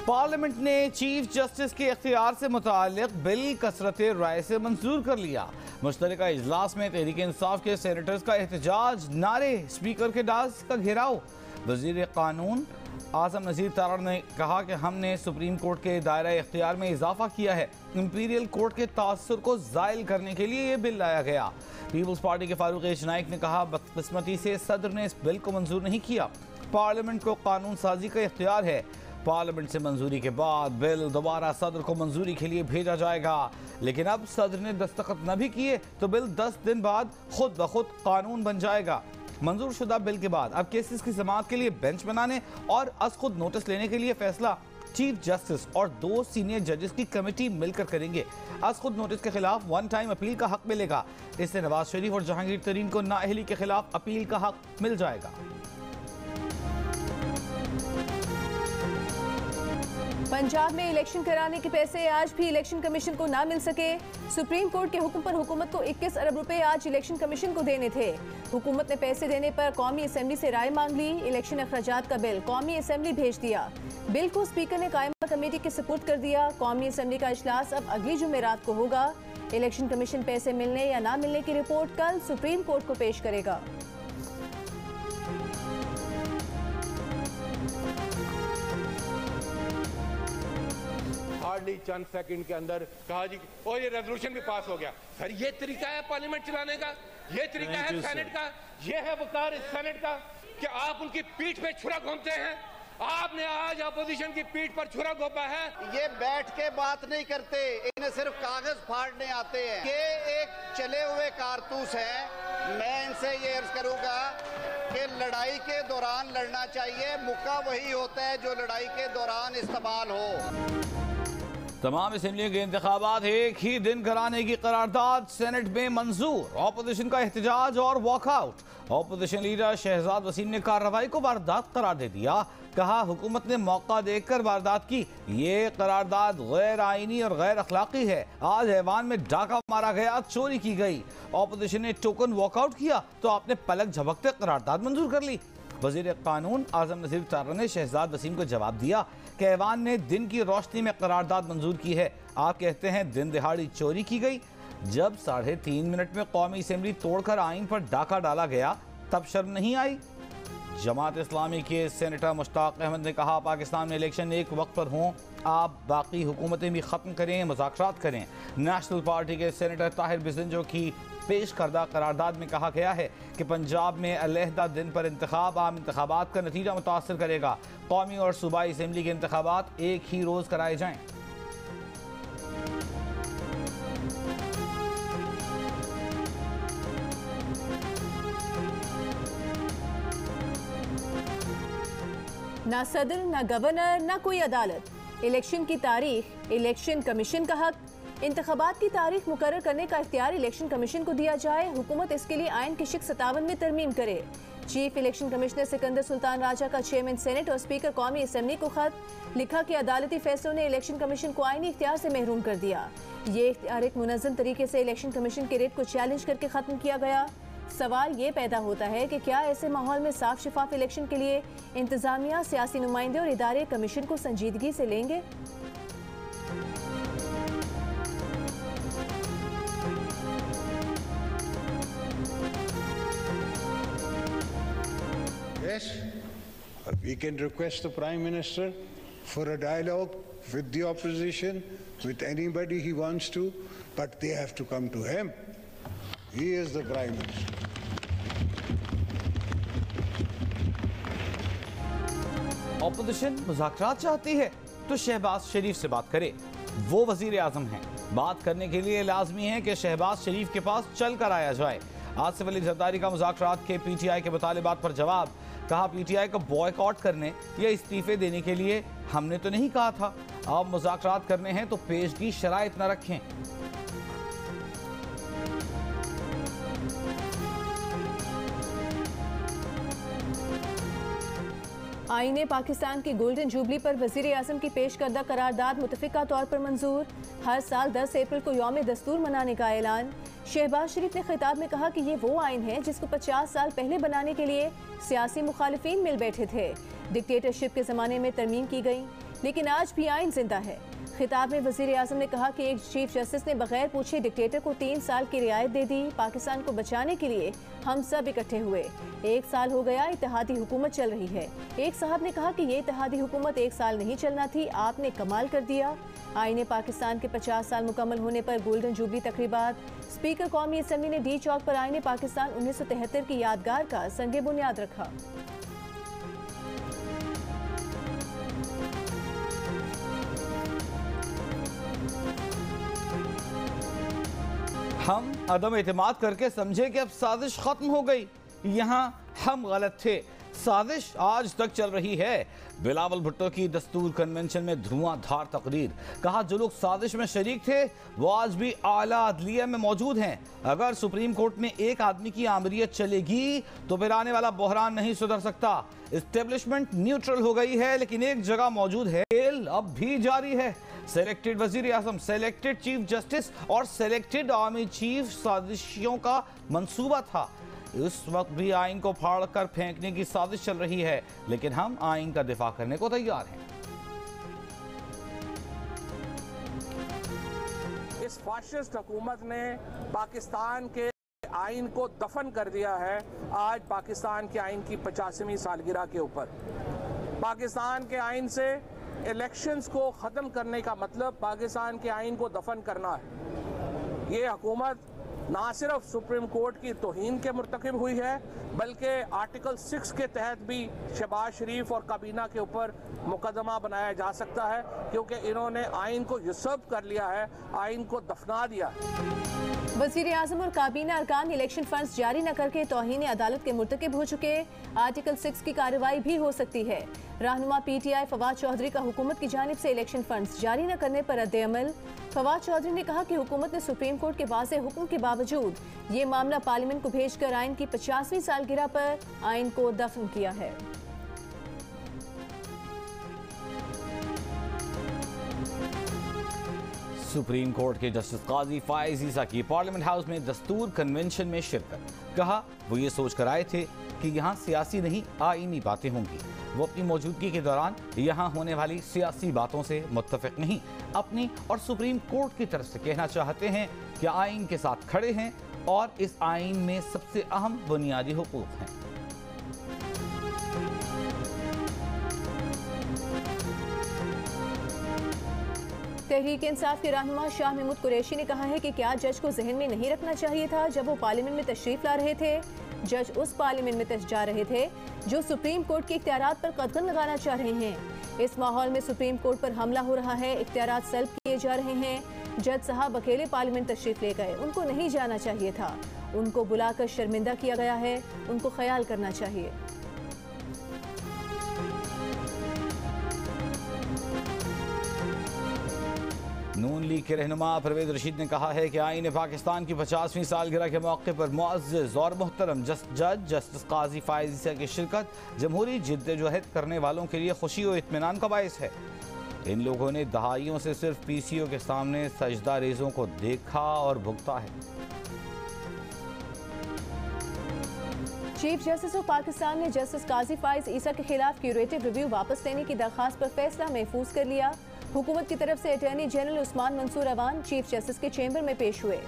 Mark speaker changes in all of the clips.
Speaker 1: Parliament ने chief justice के इख्तियार से मुताल्लिक बिल कसरत राय से मंजूर कर लिया। मुश्तरका इजलास में तहरीक इंसाफ के सेनेटर्स का एहतजाज, नारे, स्पीकर के डांस का घेराव। वजीर कानून आजम नज़ीर तारा ने कहा कि हमने सुप्रीम कोर्ट के दायरा इख्तियार में इजाफा किया है। इंपीरियल कोर्ट के तासुर को ज़ायल करने के लिए ये बिल लाया गया। पीपल्स पार्टी के फारूक नाइक ने कहा, बदकिस्मती से सदर ने इस बिल को मंजूर नहीं किया। पार्लियामेंट को कानून साजी का इख्तियार है। पार्लियामेंट से मंजूरी के बाद बिल दोबारा सदर को मंजूरी के लिए भेजा जाएगा, लेकिन अब सदर ने दस्तखत न भी किए तो बिल 10 दिन बाद खुद ब खुद कानून बन जाएगा। मंजूर शुदा बिल के बाद अब केसेस की समाअत के लिए बेंच बनाने और अज खुद नोटिस लेने के लिए फैसला चीफ जस्टिस और 2 सीनियर जजेस की कमेटी मिलकर करेंगे। अज खुद नोटिस के खिलाफ 1 टाइम अपील का हक मिलेगा। इससे नवाज शरीफ और जहांगीर तरीन को नाअहली के खिलाफ अपील का हक मिल जाएगा।
Speaker 2: पंजाब में इलेक्शन कराने के पैसे आज भी इलेक्शन कमीशन को ना मिल सके। सुप्रीम कोर्ट के हुक्म पर हुकूमत को 21 अरब रुपए आज इलेक्शन कमीशन को देने थे। हुकूमत ने पैसे देने पर कौमी असेंबली से राय मांग ली। इलेक्शन अखराजात का बिल कौमी असेंबली भेज दिया। बिल को स्पीकर ने कायमा कमेटी के सुपुर्द कर दिया। कौमी असेंबली का इजलास अब अगली जुमेरात को होगा। इलेक्शन कमीशन पैसे मिलने या ना मिलने की रिपोर्ट कल सुप्रीम कोर्ट को पेश करेगा।
Speaker 3: चंद सेकंड के अंदर कहा जी और ये रेजोल्यूशन भी पास हो गया। सर ये तरीका है पार्लियामेंट चलाने का, ये तरीका है सेनेट का, ये है वकार इस सेनेट का कि आप उनकी पीठ पे छुरा घूमते हैं। आपने आज अपोजिशन की पीठ पर छुरा घोंपा है।
Speaker 4: ये बैठ के बात नहीं करते, इन्हें सिर्फ कागज फाड़ने आते हैं। ये एक चले हुए कारतूस है। मैं इनसे ये अर्ज करूंगा कि लड़ाई के दौरान लड़ना चाहिए, मुक्का वही होता है जो लड़ाई के दौरान इस्तेमाल हो।
Speaker 1: तमाम असेंबलियों के इंतखाबात एक ही दिन कराने की करारदाद सेनेट में मंजूर। ऑपोजिशन का एहतजाज और walkout. Opposition leader Shahzad Waseem ने कार्रवाई को वारदात करार दे दिया। कहा, हुकूमत ने मौका देखकर वारदात की। ये करारदाद गैर आईनी और गैर अखलाकी है। आज ऐवान में डाका मारा गया, चोरी की गई। ऑपोजिशन ने टोकन वॉकआउट किया तो आपने पलक झपकते करारदाद मंजूर कर ली। वजीर कानून आजम नज़ीर तारा ने शहजाद वसीम को जवाब दिया कि ऐवान ने दिन की रोशनी में करारदाद मंजूर की है। आप कहते हैं दिन दिहाड़ी चोरी की गई। जब 3.5 मिनट में कौमी असेंबली तोड़कर आइन पर डाका डाला गया तब शर्म नहीं आई। जमात इस्लामी के सेनेटर मुश्ताक अहमद ने कहा, पाकिस्तान में इलेक्शन एक वक्त पर हों, आप बाकी हुकूमतें भी ख़त्म करें, मुज़ाकरात करें। नेशनल पार्टी के सेनेटर ताहिर बिजंजो की पेश करदा करारदाद में कहा गया है कि पंजाब में अलहदा दिन पर इंतखाब आम इंतखाबात का नतीजा मुतासर करेगा। कौमी और सूबाई असेंबली के इंतखाबात एक ही रोज़ कराए जाएँ।
Speaker 2: ना सदर, ना गवर्नर, ना कोई अदालत। इलेक्शन की तारीख इलेक्शन कमीशन का हक। इंतखाबात की तारीख मुकर्रर करने का इख्तियार इलेक्शन कमीशन को दिया जाए। हुकूमत इसके लिए आइन की शिक 57 में तरमीम करे। Chief election commissioner Sikandar Sultan Raja का चेयरमैन सेनेट और स्पीकर कौमी असेंबली को खत लिखा कि अदालती फैसलों ने इलेक्शन कमीशन को आइनी इख्तियार से महरूम कर दिया। ये इख्तियार एक मुनज़्ज़म तरीके से इलेक्शन कमीशन के रेट को चैलेंज करके ख़त्म किया गया। सवाल ये पैदा होता है कि क्या ऐसे माहौल में साफ शफाफ इलेक्शन के लिए इंतजामिया, सियासी नुमाइंदे और इदारे कमीशन को संजीदगी से लेंगे?
Speaker 5: Yes, we can request the Prime Minister for a dialogue with the opposition, with anybody he wants to, but they have to come to him. He is the Prime Minister.
Speaker 1: Opposition मुज़ाकरात चाहती है तो शहबाज शरीफ से बात करे। वो वजीर आजम हैं। बात करने के लिए लाजमी है कि शहबाज शरीफ के पास चल कर आया जाए। आसिफ अली जरदारी का मुज़ाकरात के पीटीआई के मुतालिबात पर जवाब। कहा, पीटीआई को बॉयकॉट करने या इस्तीफे देने के लिए हमने तो नहीं कहा था। अब मुज़ाकरात करने हैं तो पेशगी शराइत न रखें।
Speaker 2: आईने पाकिस्तान की गोल्डन जुबली पर वजीर आजम की पेश करदा करारदाद मुतफिका तौर पर मंजूर। हर साल 10 अप्रैल को यौम दस्तूर मनाने का ऐलान। शहबाज शरीफ ने खिताब में कहा कि ये वो आइन है जिसको 50 साल पहले बनाने के लिए सियासी मुखालिफिन मिल बैठे थे। डिक्टेटरशिप के ज़माने में तरमीम की गई, लेकिन आज भी आइन जिंदा है। खिताब में वजीर आजम ने कहा कि एक चीफ जस्टिस ने बगैर पूछे डिक्टेटर को 3 साल की रियायत दे दी। पाकिस्तान को बचाने के लिए हम सब इकट्ठे हुए। 1 साल हो गया, इत्तेहादी हुकूमत चल रही है। एक साहब ने कहा कि ये इत्तेहादी हुकूमत 1 साल नहीं चलना थी, आपने कमाल कर दिया। आईने पाकिस्तान के 50 साल मुकम्मल होने पर गोल्डन जुबली तकरीबात। स्पीकर कौमी असम्बली ने डी चौक पर आईने पाकिस्तान 1973 की यादगार का संगे बुनियाद रखा।
Speaker 1: हम अदम एतमाद करके समझे कि अब साजिश खत्म हो गई। यहाँ हम गलत थे, साजिश आज तक चल रही है। बिलावल भुट्टो की दस्तूर कन्वेंशन में धुआंधार तकरीर। कहा जो लोग साजिश में शरीक थे वो आज भी आला अदलिया में मौजूद हैं। अगर सुप्रीम कोर्ट में एक आदमी की आमरीत चलेगी तो फिर आने वाला बहरान नहीं सुधर सकता। इस्टेब्लिशमेंट न्यूट्रल हो गई है लेकिन एक जगह मौजूद है, खेल अब भी जारी है। सेलेक्टेड वजीर आजम, सेलेक्टेड चीफ जस्टिस और सेलेक्टेड आर्मी चीफ साजिशियों का मंसूबा था। इस वक्त भी आइन को फाड़ कर फेंकने की साजिश चल रही है, लेकिन हम आइन का दिफा करने को तैयार हैं।
Speaker 6: इस फाशिस्ट हुकूमत ने पाकिस्तान के आइन को दफन कर दिया है। आज पाकिस्तान के आइन की 50वीं सालगिरह के ऊपर पाकिस्तान के आइन से इलेक्शंस को ख़त्म करने का मतलब पाकिस्तान के आइन को दफन करना है। ये हुकूमत ना सिर्फ सुप्रीम कोर्ट की तौहीन के मुर्तकिब हुई है बल्कि आर्टिकल 6 के तहत भी शहबाज शरीफ और काबीना के ऊपर मुकदमा बनाया जा सकता है, क्योंकि इन्होंने आइन को यूसर्व कर लिया है, आइन को दफना दिया है।
Speaker 2: वज़ीर आज़म और काबीना अरकान इलेक्शन फंड्स जारी न करके तौहीन अदालत के मुर्तकिब हो चुके। आर्टिकल 6 की कार्रवाई भी हो सकती है। रहनुमा PTI फवाद चौधरी का हुकूमत की जानिब से इलेक्शन फंड्स जारी न करने पर रद्द-ए-अमल। फवाद चौधरी ने कहा कि हुकूमत ने सुप्रीम कोर्ट के वाज़ेह हुक्म के बावजूद ये मामला पार्लियामेंट को भेजकर आइन की 50वीं सालगिरह पर आइन को दफन किया है।
Speaker 1: सुप्रीम कोर्ट के जस्टिस काजी फायज ईसा की पार्लियामेंट हाउस में दस्तूर कन्वेंशन में शिरकत। कहा वो ये सोच कर आए थे कि यहाँ सियासी नहीं आईनी बातें होंगी। वो अपनी मौजूदगी के दौरान यहाँ होने वाली सियासी बातों से मुत्तफिक नहीं, अपनी और सुप्रीम कोर्ट की तरफ से कहना चाहते हैं कि आइन के साथ खड़े हैं और इस आइन में सबसे अहम बुनियादी हुकूक हैं।
Speaker 2: तहरीक इंसाफ के रहनुमा शाह महमूद कुरैशी ने कहा है कि क्या जज को जहन में नहीं रखना चाहिए था जब वो पार्लियामेंट में तशरीफ ला रहे थे। जज उस पार्लियामेंट में जा रहे थे जो सुप्रीम कोर्ट के इख्तियारात पर कदगन लगाना चाह रहे हैं। इस माहौल में सुप्रीम कोर्ट पर हमला हो रहा है, इख्तियारात सल्ब किए जा रहे हैं। जज साहब अकेले पार्लियामेंट तशरीफ ले गए, उनको नहीं जाना चाहिए था। उनको बुलाकर शर्मिंदा किया गया है, उनको ख्याल करना चाहिए।
Speaker 1: नून लीग के रहनुमा परवेज रशीद ने कहा है कि आईन पाकिस्तान की 50वीं सालगिरह के मौके पर मुअज़्ज़ज़ और मोहतरम जज जस्टिस काजी फायज़ ईसा की शिरकत जमहूरी जिद्दोजहद करने वालों के लिए खुशी और इत्मीनान का बायस है। इन लोगों ने दहाइयों से सिर्फ PCO के सामने सजदा रेज़ों को देखा और भुगता है।
Speaker 2: चीफ जस्टिस ऑफ पाकिस्तान ने जस्टिस काजी फायज़ ईसा के खिलाफ क्यूरेटिव रिव्यू वापस लेने की दरख्वास्त पर फैसला महफूज कर लिया। हुकूमत की तरफ से attorney general Usman Mansoor Awan chief justice के चैम्बर में पेश हुए।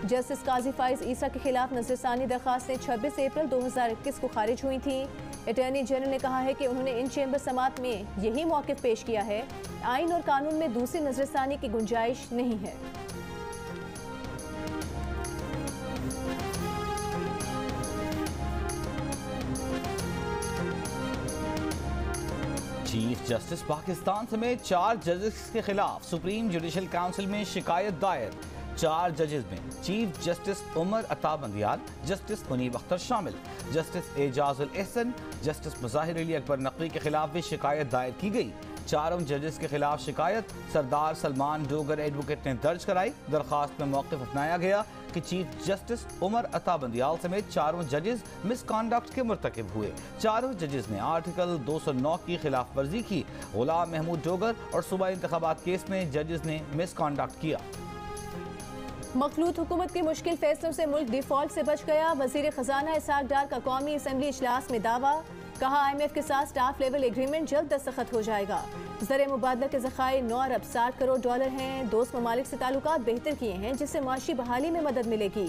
Speaker 2: जस्टिस काजी फायज़ ईसा के खिलाफ नज़रसानी दरख्वास्तें 26 अप्रैल 2021 को खारिज हुई थी। अटॉर्नी जनरल ने कहा है कि उन्होंने इन चैम्बर समात में यही मौक़िफ़ पेश किया है, आइन और कानून में दूसरी नज़रसानी की गुंजाइश नहीं है।
Speaker 1: चीफ जस्टिस पाकिस्तान समेत 4 जजेस के खिलाफ सुप्रीम जुडिशल काउंसिल में शिकायत दायर। 4 जजेस में chief justice Umar Ata Bandial, justice Munib Akhtar शामिल, जस्टिस एजाजुल एहसन, जस्टिस मुज़ाहिर अली अकबर नकवी के खिलाफ भी शिकायत दायर की गई। 4 जजेस के खिलाफ शिकायत सरदार सलमान डोगर एडवोकेट ने दर्ज कराई। दरख्वास्त में मौक़िफ़ अपनाया गया कि चीफ जस्टिस उमर अता बंदियाल समेत 4 जजेस मिसकॉन्डक्ट के मुर्तकिब हुए। 4 जजेस ने आर्टिकल 209 की खिलाफ वर्जी की। गुलाम महमूद डोगर और सूबा इंतखाबात केस में जजेस ने मिसकॉन्डक्ट किया।
Speaker 2: मखलूत हुकूमत के मुश्किल फैसलों से मुल्क डिफॉल्ट से बच गया। वजीर खजाना इसहाक डार का कौमी असम्बली इजलास में दावा। कहा IMF के साथ स्टाफ लेवल एग्रीमेंट जल्द दस्तखत हो जाएगा। ज़र मुबादला के ज़खायर 9 अरब 60 करोड़ डॉलर हैं। दोस्त ममालिक से ताल्लुकात बेहतर किए हैं, जिससे माशी बहाली में मदद मिलेगी।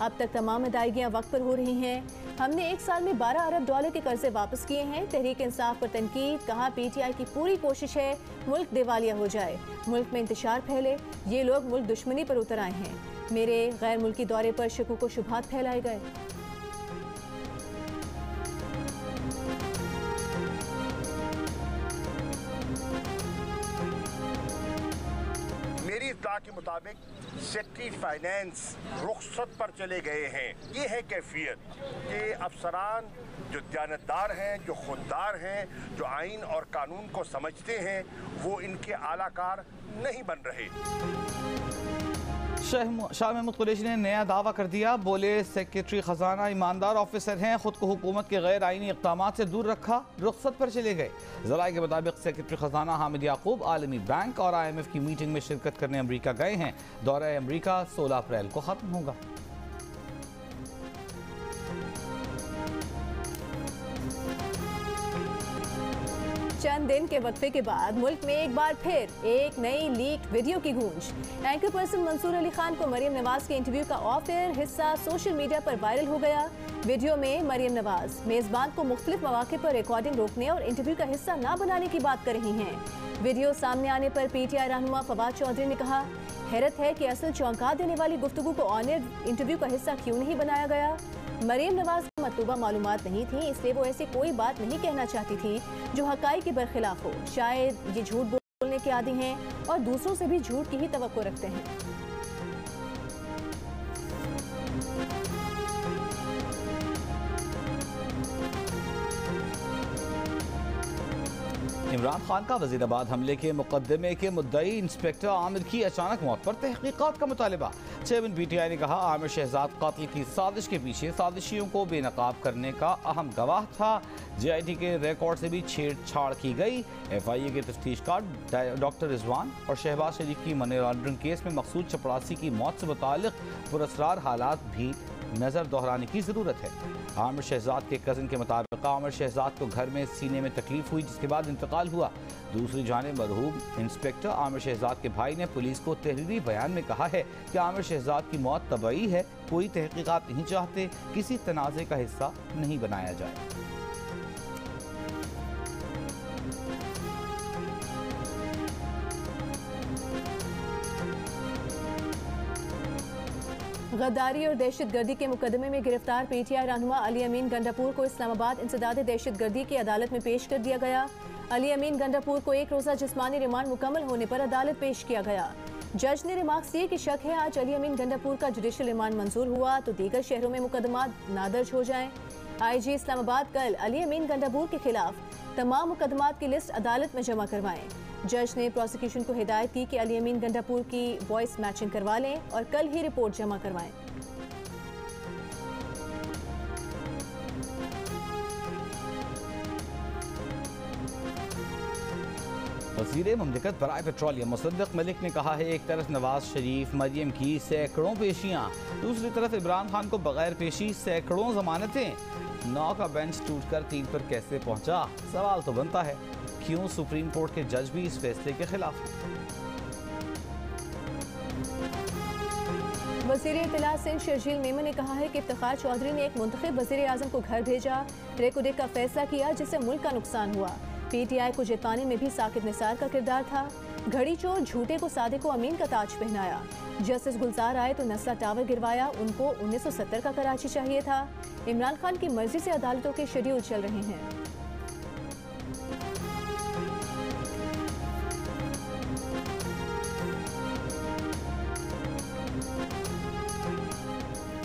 Speaker 2: अब तक तमाम अदायगियाँ वक्त पर हो रही हैं। हमने 1 साल में 12 अरब डॉलर के कर्जे वापस किए हैं। तहरीक इंसाफ पर तनकीद, कहा PTI की पूरी कोशिश है मुल्क दिवालिया हो जाए, मुल्क में इंतशार फैले। ये लोग मुल्क दुश्मनी पर उतर आए हैं। मेरे गैर मुल्की दौरे पर शकूक व शुबहात फैलाए गए।
Speaker 7: मेरी इत्तला के मुताबिक सेक्रेटरी फाइनेंस रुखसत पर चले गए हैं। ये है कैफियत कि अफसरान जो दयानतदार हैं, जो खुददार हैं, जो आइन और कानून को समझते हैं, वो इनके आलाकार नहीं बन रहे।
Speaker 1: शाह महमूद कुरैशी ने नया दावा कर दिया। बोले सेक्रेटरी खजाना ईमानदार ऑफिसर हैं, खुद को हुकूमत के गैर आइनी इक़दाम से दूर रखा, रुखसत पर चले गए। ज़राए के मुताबिक सेक्रेटरी खजाना हामिद याकूब आलमी बैंक और IMF की मीटिंग में शिरकत करने अमरीका गए हैं। दौरा अमरीका 16 अप्रैल को ख़त्म होगा।
Speaker 2: चंद दिन के वक्फे के बाद मुल्क में एक बार फिर एक नई लीक वीडियो की गूंज। एंकर पर्सन मंसूर अली खान को मरियम नवाज के इंटरव्यू का ऑफ एयर हिस्सा सोशल मीडिया पर वायरल हो गया। वीडियो में मरियम नवाज मेजबान को मुख्तलिफ मौके पर रिकॉर्डिंग रोकने और इंटरव्यू का हिस्सा न बनाने की बात कर रही हैं। वीडियो सामने आने पर PTI रहनुमा फवाद चौधरी ने कहा, हैरत है कि असल चौंका देने वाली गुफ्तगू को ऑनर इंटरव्यू का हिस्सा क्यों नहीं बनाया गया। मरियम नवाज को मतलूबा मालूमात नहीं थी, इसलिए वो ऐसी कोई बात नहीं कहना चाहती थी जो हकाई के बरखिलाफ हो। शायद ये झूठ बोलने के आदी हैं और दूसरों से भी झूठ की ही तवक्को रखते हैं।
Speaker 1: इमरान खान का वजीराबाद हमले के मुकदमे के मुद्दई इंस्पेक्टर आमिर की अचानक मौत पर तहकीकात का मुतालिबा। चेयरमैन PTI ने कहा, आमिर शहजाद कातिल की साजिश के पीछे साजिशियों को बेनकाब करने का अहम गवाह था। JIT के रिकॉर्ड से भी छेड़छाड़ की गई। FIA के तफ्तीशकार डॉक्टर रिजवान और शहबाज शरीफ की मनी लॉन्ड्रिंग केस में मकसूद चपरासी की मौत से मुताल्लिक पुरस्कार हालात भी नज़र दोहराने की ज़रूरत है। आमिर शहजाद के कज़न के मुताबिक आमिर शहजाद को घर में सीने में तकलीफ हुई, जिसके बाद इंतकाल हुआ। दूसरी जानिब मरहूम इंस्पेक्टर आमिर शहजाद के भाई ने पुलिस को तहरीरी बयान में कहा है कि आमिर शहजाद की मौत तबई है, कोई तहकीकात नहीं चाहते, किसी तनाज़े का हिस्सा नहीं बनाया जाए।
Speaker 2: गद्दारी और दहशतगर्दी के मुकदमे में गिरफ्तार PTI रहनुमा अली अमीन गंडापुर को इस्लामाबाद इंसदाद दहशतगर्दी की अदालत में पेश कर दिया गया। अली अमीन गंडापुर को 1 रोज़ा जिस्मानी रिमांड मुकम्मल होने पर अदालत पेश किया गया। जज ने रिमार्क्स दिए कि शक है आज अली अमीन गंडापुर का जुडिशल रिमांड मंजूर हुआ तो दीगर शहरों में मुकदमा नादर्ज हो जाएं। IG इस्लामाबाद कल अली अमीन गंडापुर के खिलाफ तमाम मुकदमात की लिस्ट अदालत में जमा करवाएं। जज ने प्रोसिक्यूशन को हिदायत की कि अली अमीन गंडापुर की वॉइस मैचिंग करवा लें और कल ही रिपोर्ट जमा करवाएं।
Speaker 1: वज़ीर मुमलिकत बराए पेट्रोलियम मुसद्दिक़ मलिक ने कहा है, एक तरफ नवाज शरीफ मरियम की सैकड़ों पेशियाँ, दूसरी तरफ इमरान खान को बगैर पेशी सैकड़ों जमानतें। 9 का बेंच टूटकर 3 पर कैसे पहुंचा? सवाल तो बनता है, क्यों सुप्रीम कोर्ट के जज भी इस फैसले के खिलाफ हैं?
Speaker 2: वज़ीर इत्तलात सिंध शर्जील मेमन ने कहा है कि इफ्तिखार चौधरी ने एक मुंतखब वज़ीर आज़म को घर भेजा, रेकोडेक का फैसला किया जिससे मुल्क का नुकसान हुआ। PTI को जिताने में भी साकिब निसार का किरदार था। घड़ी चोर झूठे को सादे को अमीन का ताज पहनाया। जस्टिस गुलजार आए तो नस्ला टावर गिरवाया, उनको 1970 का कराची चाहिए था। इमरान खान की मर्जी से अदालतों के शेड्यूल चल रहे हैं।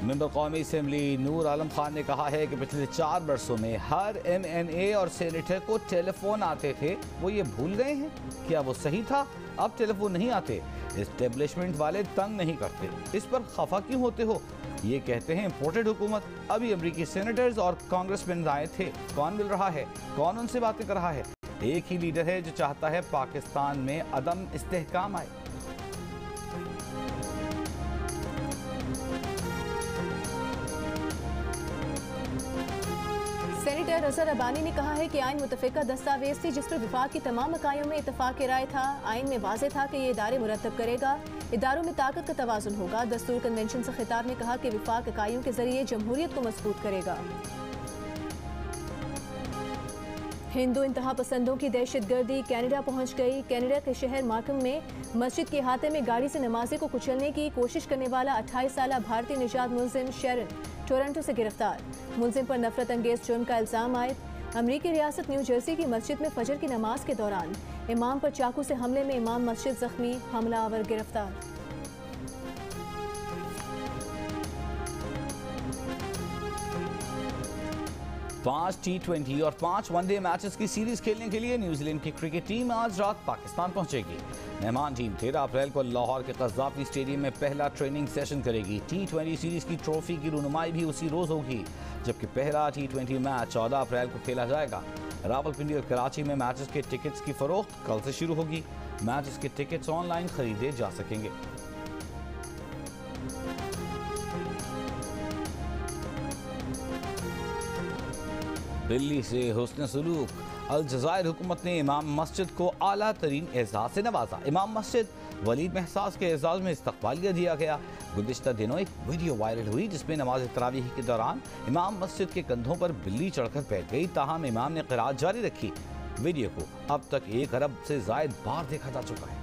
Speaker 1: मेंबर कौमी असम्बली नूर आलम खान ने कहा है कि पिछले 4 बरसों में हर MNA और सेनेटर को टेलीफोन आते थे, वो ये भूल गए हैं? क्या वो सही था? अब टेलीफोन नहीं आते, एस्टेब्लिशमेंट वाले तंग नहीं करते, इस पर खफा क्यों होते हो? ये कहते हैं इम्पोर्टेड हुकूमत। अभी अमरीकी सेनेटर्स और कांग्रेसमैन आए थे, कौन मिल रहा है, कौन उनसे बातें कर रहा है? एक ही लीडर है जो चाहता है पाकिस्तान में अदम इस्तेहकाम आए।
Speaker 2: सेनेटर सेक्रेटरी रजा रबानी ने कहा है कि आइन मुतफ़िका दस्तावेज थी जिस पर विफाक की तमाम इकाइयों में इतफाक राय था। आइन में वाज़े था कि ये इदारे मुरतब करेगा, इदारों में ताकत का तवाज़ुन होगा। दस्तूर कन्वेंशन से खिताब ने कहा कि विफाक इकाइयों के जरिए जमहूरियत को मजबूत करेगा। हिंदू इंतहा पसंदों की दहशतगर्दी कनाडा पहुंच गई। कनाडा के शहर मार्कम में मस्जिद के अहाते में गाड़ी से नमाजी को कुचलने की कोशिश करने वाला 28 साला भारतीय निजात मुलजिम शेरन टोरंटो से गिरफ्तार। मुलजिम पर नफरत अंगेज जुर्म का इल्जाम आयद। अमरीकी रियासत न्यू जर्सी की मस्जिद में फजर की नमाज के दौरान इमाम पर चाकू से हमले में इमाम मस्जिद जख्मी, हमलावर गिरफ्तार।
Speaker 1: पांच T20 और 5 वनडे मैचेस की सीरीज खेलने के लिए न्यूजीलैंड की क्रिकेट टीम आज रात पाकिस्तान पहुंचेगी। मेहमान टीम 13 अप्रैल को लाहौर के कज़ाफी स्टेडियम में पहला ट्रेनिंग सेशन करेगी। T20 सीरीज की ट्रॉफी की रुनुमाई भी उसी रोज होगी, जबकि पहला T20 मैच 14 अप्रैल को खेला जाएगा। रावलपिंडी और कराची में मैचेस के टिकट्स की फरोख्त कल से शुरू होगी। मैचेस के टिकट्स ऑनलाइन खरीदे जा सकेंगे। दिल्ली से हुस्न सुलूक। अल जज़ायर हुकूमत ने इमाम मस्जिद को आला तरीन एजाज़ से नवाजा। इमाम मस्जिद वलीद महसास के एजाज़ में इस्तक़बालिया दिया गया। गुज़िश्ता दिनों एक वीडियो वायरल हुई जिसमें नमाज तरावीह के दौरान इमाम मस्जिद के कंधों पर बिल्ली चढ़कर बैठ गई, ताहम इमाम ने क़िराअत जारी रखी। वीडियो को अब तक 1 अरब से ज़ायद बार देखा जा चुका है।